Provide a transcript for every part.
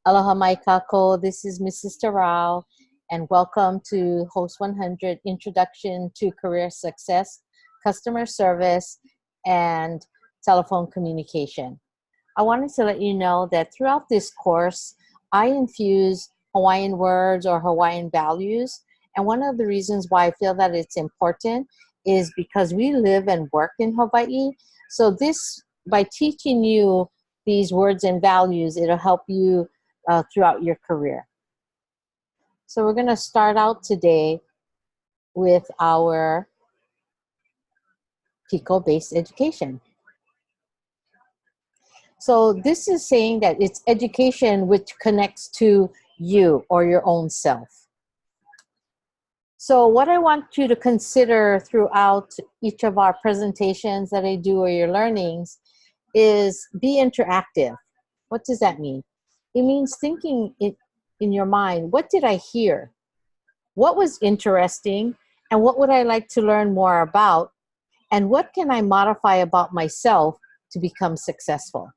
Aloha mai kako. This is Mrs. Rao, and welcome to Host 100 Introduction to Career Success, Customer Service, and Telephone Communication. I wanted to let you know that throughout this course, I infuse Hawaiian words or Hawaiian values. And one of the reasons why I feel that it's important is because we live and work in Hawaii. So by teaching you these words and values, it'll help you throughout your career. So we're going to start out today with our Piko-based education. So this is saying that it's education which connects to you or your own self. So what I want you to consider throughout each of our presentations that I do or your learnings is be interactive. What does that mean? It means thinking in your mind, what did I hear? What was interesting? And what would I like to learn more about? And what can I modify about myself to become successful?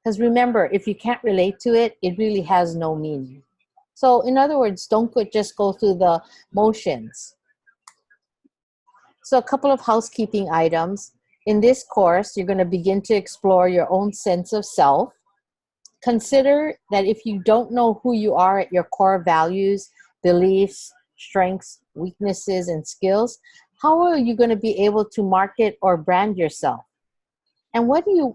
Because remember, if you can't relate to it, it really has no meaning. So in other words, don't just go through the motions. So a couple of housekeeping items. In this course, you're going to begin to explore your own sense of self. Consider that if you don't know who you are at your core values, beliefs, strengths, weaknesses, and skills, how are you going to be able to market or brand yourself? And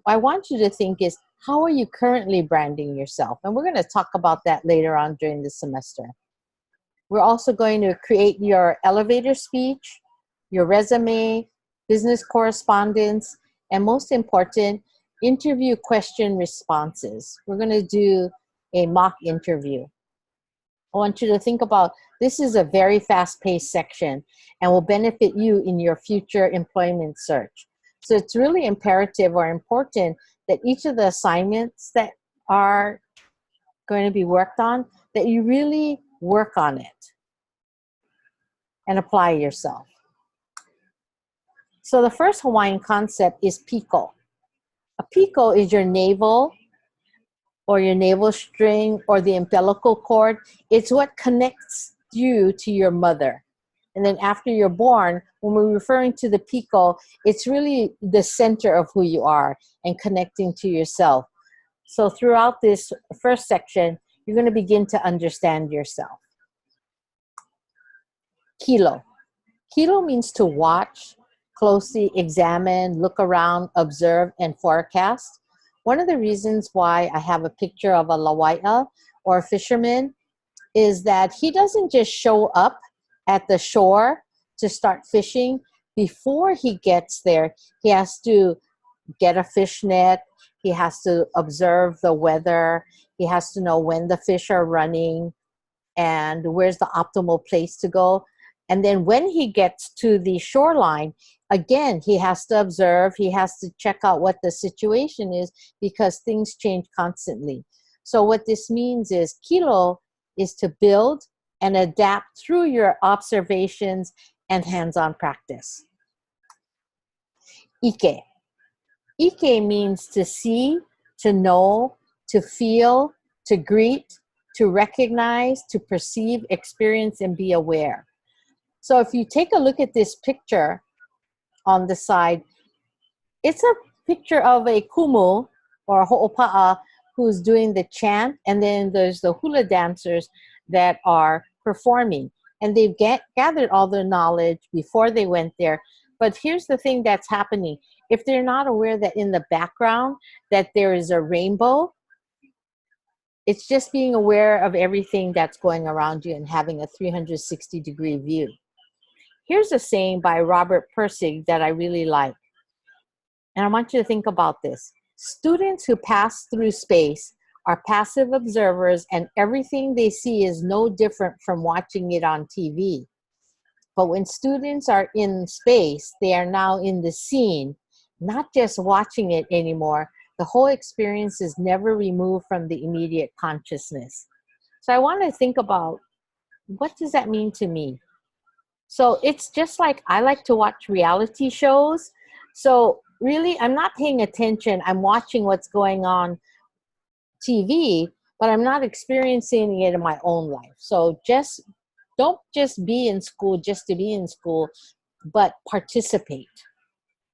I want you to think is, how are you currently branding yourself? And we're going to talk about that later on during the semester. We're also going to create your elevator speech, your resume, business correspondence, and most important, interview question responses. We're going to do a mock interview. I want you to think about this is a very fast-paced section and will benefit you in your future employment search. So it's really imperative or important that each of the assignments that are going to be worked on, that you really work on it and apply yourself. So the first Hawaiian concept is Piko. A Piko is your navel or your navel string or the umbilical cord. It's what connects you to your mother. And then after you're born, when we're referring to the Piko, it's really the center of who you are and connecting to yourself. So throughout this first section, you're going to begin to understand yourself. Kilo. Kilo means to watch, closely examine, look around, observe, and forecast. One of the reasons why I have a picture of a lawai'a or a fisherman is that he doesn't just show up at the shore to start fishing. Before he gets there, he has to get a fish net. He has to observe the weather. He has to know when the fish are running and where's the optimal place to go. And then when he gets to the shoreline, again, he has to observe. He has to check out what the situation is because things change constantly. So what this means is kilo is to build and adapt through your observations and hands-on practice. Ike. Ike means to see, to know, to feel, to greet, to recognize, to perceive, experience, and be aware. So if you take a look at this picture on the side, it's a picture of a kumu or ho'opa'a who's doing the chant, and then there's the hula dancers that are performing. And they've gathered all their knowledge before they went there. But here's the thing that's happening. If they're not aware that in the background that there is a rainbow, it's just being aware of everything that's going around you and having a 360-degree view. Here's a saying by Robert Pirsig that I really like. And I want you to think about this. Students who pass through space are passive observers, and everything they see is no different from watching it on TV. But when students are in space, they are now in the scene, not just watching it anymore. The whole experience is never removed from the immediate consciousness. So I want to think about, what does that mean to me? So it's just like I like to watch reality shows. So really, I'm not paying attention. I'm watching what's going on TV, but I'm not experiencing it in my own life. So just don't just be in school just to be in school, but participate.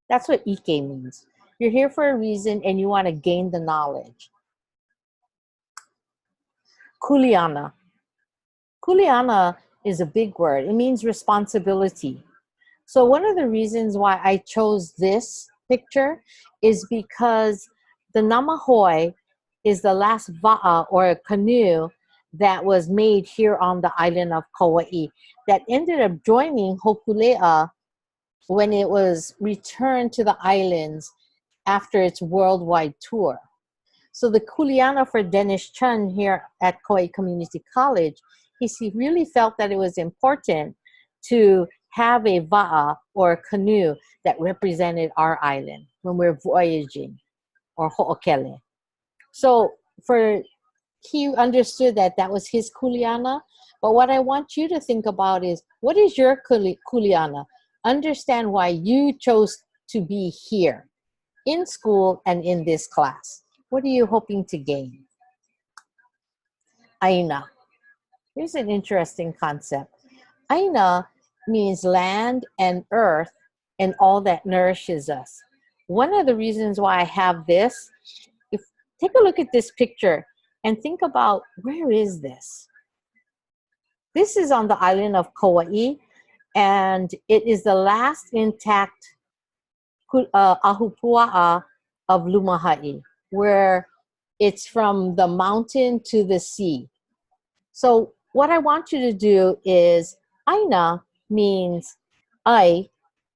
That's what Ike means. You're here for a reason and you want to gain the knowledge. Kuleana. Kuleana is a big word. It means responsibility. So one of the reasons why I chose this picture is because the Namahoe is the last va'a or canoe that was made here on the island of Kauai that ended up joining Hokulea when it was returned to the islands after its worldwide tour. So the Kuleana for Dennis Chun here at Kauai Community College, he really felt that it was important to have a va'a or a canoe that represented our island when we're voyaging, or ho'okele. So he understood that that was his kuleana. But what I want you to think about is, what is your kuleana? Understand why you chose to be here in school and in this class. What are you hoping to gain? Aina. Here's an interesting concept. Aina means land and earth and all that nourishes us. One of the reasons why I have this, if take a look at this picture and think about, where is this? This is on the island of Kauai, and it is the last intact ahupua'a of Lumahai, where it's from the mountain to the sea. So what I want you to do is, Aina means, ai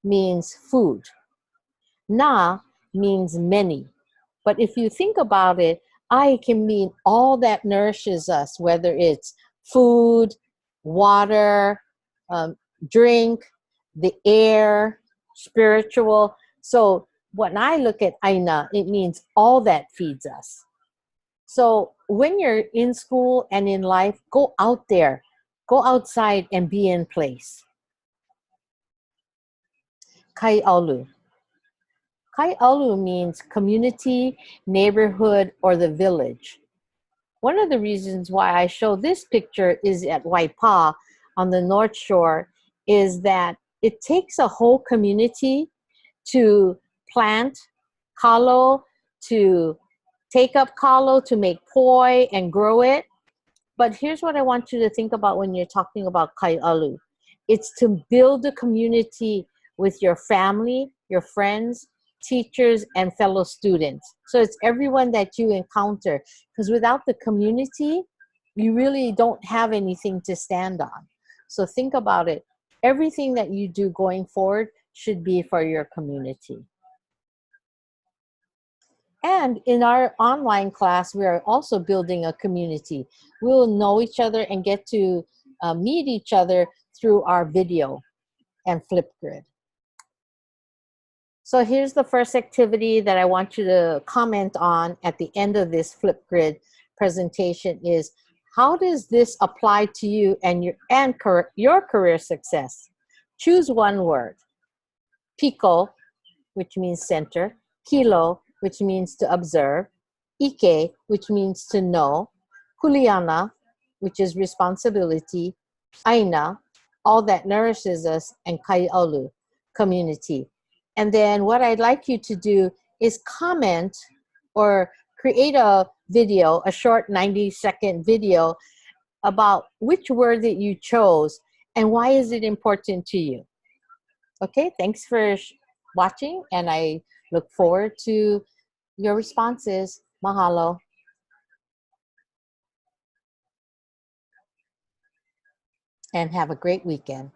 means food. Na means many. But if you think about it, I can mean all that nourishes us, whether it's food, water, drink, the air, spiritual. So when I look at Aina, it means all that feeds us. So when you're in school and in life, go out there, go outside and be in place. Kai'aulu. Kai'aulu means community, neighborhood, or the village. One of the reasons why I show this picture is at Waipa on the North Shore is that it takes a whole community to plant kalo, to take up kalo, to make poi and grow it. But here's what I want you to think about when you're talking about kai'alu. It's to build a community with your family, your friends, teachers, and fellow students. So it's everyone that you encounter. Because without the community, you really don't have anything to stand on. So think about it. Everything that you do going forward should be for your community. And in our online class, we are also building a community. We'll know each other and get to meet each other through our video and Flipgrid. So here's the first activity that I want you to comment on at the end of this Flipgrid presentation is, how does this apply to you and your career success? Choose one word. Piko, which means center. Kilo, which means to observe. Ike, which means to know. Kuleana, which is responsibility. Aina, all that nourishes us. And Kai'aulu, community. And then what I'd like you to do is comment or create a video, a short 90-second video about which word that you chose and why is it important to you. Okay, thanks for watching, and I look forward to your responses. Mahalo. And have a great weekend.